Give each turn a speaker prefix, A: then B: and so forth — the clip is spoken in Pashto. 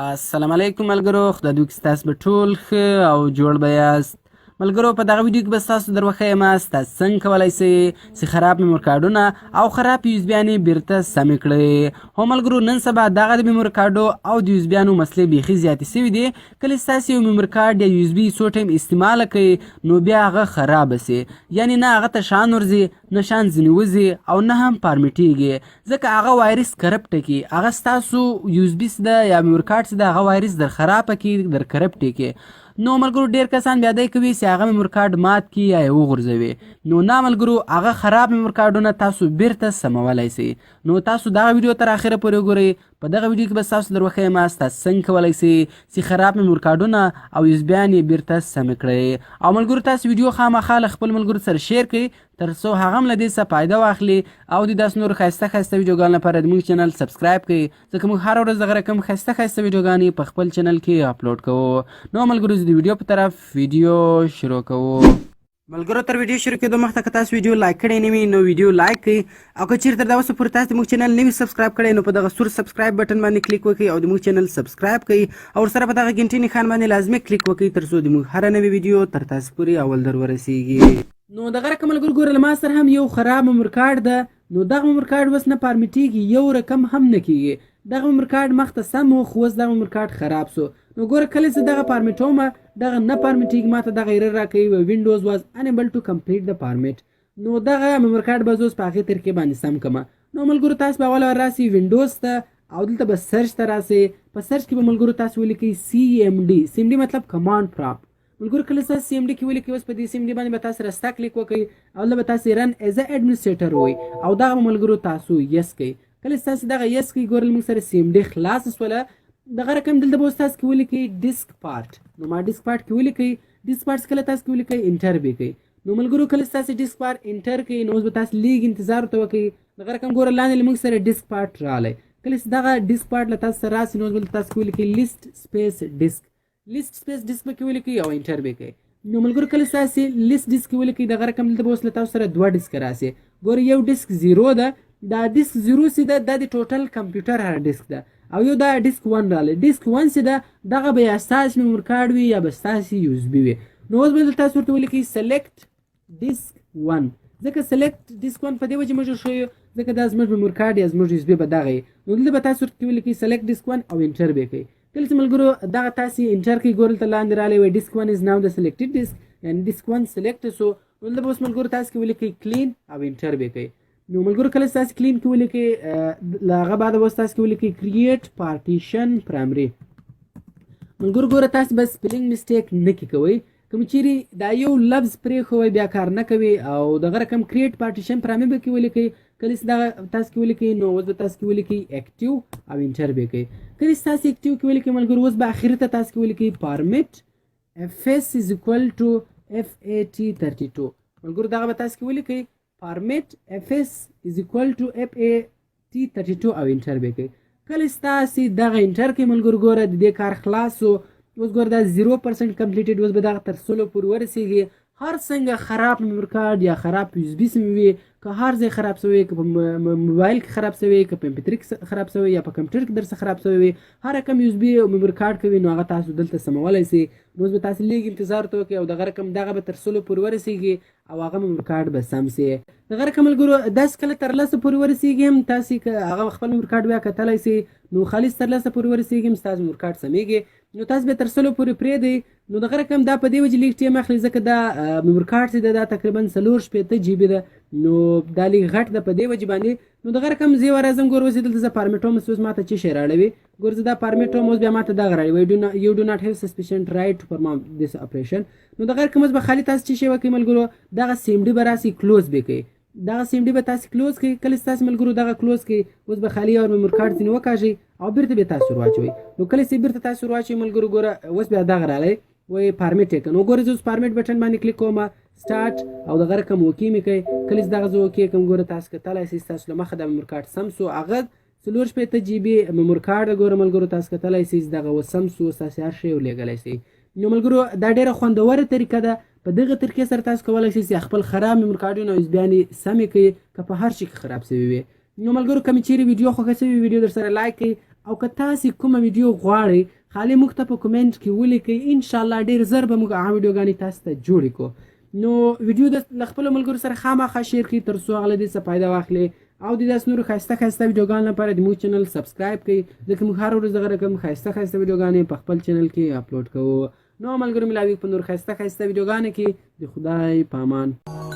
A: السلام علیکم ملګرو، خدای دوی کې ستاسو به ټول ښه او جوړ به یاست. ملګرو په دغه ویډیو کې به ستاسو در وښیم ستاسو څنګه کولی شئ چې خراب میموري کارډونه او خراب یوزبیانې بیرته سمې کړئ. هو ملګرو، نن سبا دغه د میموري کارډو او د یوزبیانو مسلې بیخي زیاتې سوي دي. کله چې تاسو یو میموري کارډ یا یوزبي څو ټایم استعماله کوئ نو بیا هغه خرابه سي، یعنې نه هغه ته شان ورځي، نه شان ځینې وځي او نه هم فارمیټېږي، ځکه هغه وایرس کرپټه کي. هغه ستاسو یوزبي څه ده یا میموري کارډ څه ده، هغه وایرس در خرابه کي، در کرپټې کي. نو ملګرو ډېر کسان بیا دی کوي چې هغه میموري کارډ مات کي یا یې وغورځوي. نو نه ملګرو، هغه خراب میموري کارډونه تاسو بیرته سمولی سئ. نو تاسو دغه ویډیو تر اخره پورې وګورئ. په دغه ویډیو کې به ستاسو در وښیم تاسو څنګه کولی سئ چې خراب میموري کارډونه او یوزبیان یې بیرته سمې کړئ. او ملګرو، تاسو ویډیو خامخا له خپل ملګرو سره شیر کړئ تر څو هغه هم له دې څخه فایده واخلي او د داسې نورو ښایسته ښایسته ویډیوګانو لپاره زموږ چینل سبسکرایب کړئ، ځکه موږ هره ورځ دغه رقم ښایسته ښایسته ویډیوګانې په خپل چینل کې اپلوډ کوو. نو ملګرو، زه د ویډیو په طرف ویډیو شروع کوو. ملګرو، تر ویډیو شروع کېدو مخته که تاسو ویډیو لایک کړی نه وي نو ویډیو لایک کړئ، او که چیرې تر دا اوسه پورې تاسو زموږ چینل نه وي سبسکرایب کړی نو په دغه سور سبسکرایب بټن باندې کلیک وکړئ او د موږ چینل سبسکرایب کړئ، او ورسره په دغه ګنټۍ نښان باندې لازمي کلیک وکړئ تر څو د موږ هره نوې ویډیو تر تاسو پورې اول در ورسیږي. نو دغه رقم ملګرو ګوره، له ما سره هم یو خراب میموري کارډ ده. نو دغه میموري کارډ اوس نه فارمیټېږي، یو رقم هم نه کېږي. دغه میموري کارډ مخته سم و، خو اوس دغه میموري کارډ خراب سو. نو ګوره، کله چې دغه فارمیټومه دغه نه فارمیټېږي، ماته دغه ایرر راکوي وینډوز واز انیبل ټو کمپلیټ د فارمیټ. نو دغه میموري کارډ به زه اوس په هغې طریقې باندې سم کړم. نو ملګرو، تاسو به اول راسئ وینډوز ته او دلته به سرچ ته راسئ. په سرچ کې به ملګرو تاسو ولیکئ CMD مطلب کمانډ پراپ. ملګرو، کله چې CMD کې ولیکئ، اوس په دې CMD باندې به تاسو راسته کلیک وکړئ او دلته به تاسو رن ایز ا ایډمنسټریټر ووایئ او دغه ملګرو تاسو یس کړئ. کله چې تاسو دغه یس کړئ، ګوره موږ سره CMD خلاص سوله. دغه رقم دلته به اوس تاسو کې ولیکئ ډیسک پارټ. نو ما ډیسک پارټ کې ولیکئ. ډیسک پارټ کله تاسو کې ولیکئ انټر به کوئ. نو ملګرو، کله چې تاسو ډیسک پارټ انټر کړئ نو اوس به تاسو لیږ انتظار ورته وکړئ. دغه رقم ګوره لاندې موږ سره ډیسک پارټ راغلی. کله چې دغه ډیسک پارټ له تاسو سره راسي نو اوس به تاسو کې ولیکئ لیست سپیس ډیسک. لیست سپیس ډیسک به کې ولیکئ او انټر به کوئ. نو ملګرو، کله چې تاسو لیست ډیسک کې ولیکئ، دغه رقم دلته به اوس له تاسو سره دوه ډیسک راسي. ګوره، یو ډیسک 0 ده، دا ډیسک 0 چې ده دا د ټوټل کمپیوټر هر ډیسک ده، او یو دا ډیسک 1 راغلی. ډیسک 1 چې ده دغه به یا ستاسو میموري کارډ وي یا به ستاسو یوزبي وي. نو اوس به دلته تاسو ورته ولیکئ سلیکټ ډیسک 1. ځکه سلیکټ ډیسک 1 په دې وجې موږ ښیو ځکه دا زموږ میموري کارډ یا زموږ یوزبي به دغه وي. نو دلته به تاسو ورته ولیکئ سلیکټ ډیسک 1 او انټر به کوئ. کله چې ملګرو دغه تاسو انټر کړئ، ګوره دلته لاندې راغلی وایي ډیسک 1 از ناو د سلیکټډ ډیسک، یعنې ډیسک 1 سلیکټ سو. نو دلته به اوس ملګرو تاسو کې ولیکئ کلین او انټر به کوئ. نو ملګرو، کله چې تاسو کلین کې ولیکئ، له هغه بعده به اوس تاسو کې ولیکئ کریټ پارټیشن پرایمري. ملګرو ګوره، تاسو به سپیلینګ مسټیک نه کې کوئ. کوم چیرې دا یو لفظ پرېښوئ بیا کار نه کوي، او دغه رقم کریټ پارټیشن پرایمري به کې ولیکئ. کله چې دغه تاسو کې ولیکئ نو اوس به تاسو کې ولیکئ اکټیو او انټر به کوئ. کله چې تاسو اکټیو کې ولیکئ ملګرو، اوس به اخر ته تاسو کې ولیکئ فارمیټ FS is equal to FAT32. ملګرو، دغه به تاسو کې ولیکئ فارمیټ FS is equal to FAT32 او انټر به کوئ. کله چې تاسو دغه انټر کوئ ملګرو، ګوره د دې کار خلاص و. اوس ګوره دا 0% کمپلیټډ. اوس به دغه تر 100 پورې ورسیږي. هر څنګه خراب میموري کارډ یا خراب یوزبي سیم وي، که هر ځای خراب شوی، که په موبایل کې خراب شوی، که په MP3 کې خراب شوی، یا په کمپیوټر کې درڅخه خراب شوی وي، هر رقم یوزبي او میموري کارډ کوي نو هغه تاسو دلته سمولی سئ. نو اوس به تاسو لیږ انتظار ورته وکړئ او دغه رقم دغه به تر 100 پورې ورسیږي او هغه میموري کارډ به سم سي. دغه رقم ملګرو داسې کله تر 10 پورې ورسیږي هم تاسو که هغه خپل میموري کارډ بیا کتلی سئ نو خالص تر 10 پورې ورسیږي هم ستاسو میموري کارډ سمیږي. نو تاسو به تر 100 پورې پرېږدئ. نو دغه رقم دا په دې وجې لیږ ټایم اخلي ځکه دا میموري کارډ چې ده دا تقریبا 4 GB ده. نو دا لیږ غټ ده په دې وجې باندې. نو دغه رقم زه راځم، ګوره اوس دلته زه فارمیټوم اوس ماته څه شی راړوي. ګوره زه دا فارمیټوم اوس بیا ماته دغه راړي یو ډو ناټ هیو سسپیشن رایټ ټو پرفارم دیس اپریشن. نو دغه رقم اوس به خالي تاسو څه شی وکړئ ملګرو، دغه CMD به راسئ کلوز به کوئ. دغه CMD به تاسو کلوز کړئ. کله چې تاسو ملګرو دغه کلوز کړئ، اوس به خالي او میموري کارډ ځینې وکاږئ او بیرته به تاسو ورواچوئ. نو کله چې بیرته تاسو ورواچوئ ملګرو، ګوره اوس بیا دغه راغلی وایي فارمیټ یې کړه. نو ګوره زه اوس فارمیټ بټن باندې کلیک کوم، سټارټ او دغه رقم اوکې مې کوئ. کله چې دغه زه اوکې کړم، ګوره تاسو کتلی سئ ستاسو له مخه دا میموري کارډ سم سو. هغه 4 GB میموري کارډ ده. ګوره ملګرو تاسو کتلی سئ دغه اوس سم سو، ستاسو هر شی ولیږلی سئ. نو ملګرو دا ډېره خوندوره طریقه ده. په دغه طریقې سره تاسو کولی شئ چې خپل خراب میموري کارډونه او یوزبیانې سمې کړئ که په هر شي کې خراب شوي وي. نو ملګرو، کومې چیرې ویډیو خوښه شوې ویډیو در سره لایک کړئ او که تاسې کومه ویډیو غواړئ خالي موږ ته په کومنټ کې ولیکئ، انشاءالله ډېر زر به موږ هغه ویډیوګانې تاسو ته جوړې کړو. نو ویډیو له خپلو ملګرو سره خامخا شیر کړئ تر څو هغه له دې څه فایده واخلي او د داسې نورو ښایسته ښایسته ویډیوګانو لپاره د موږ چینل سبسکرایب کړئ، ځکه موږ هره ورځ دغه رقم ښایسته ښایسته ویډیوګانې په خپل چینل کې اپلوډ کوو. نو ملګرو ملاوي په نور ښایسته ښایسته ویډیوګانو کې د خدای په امان.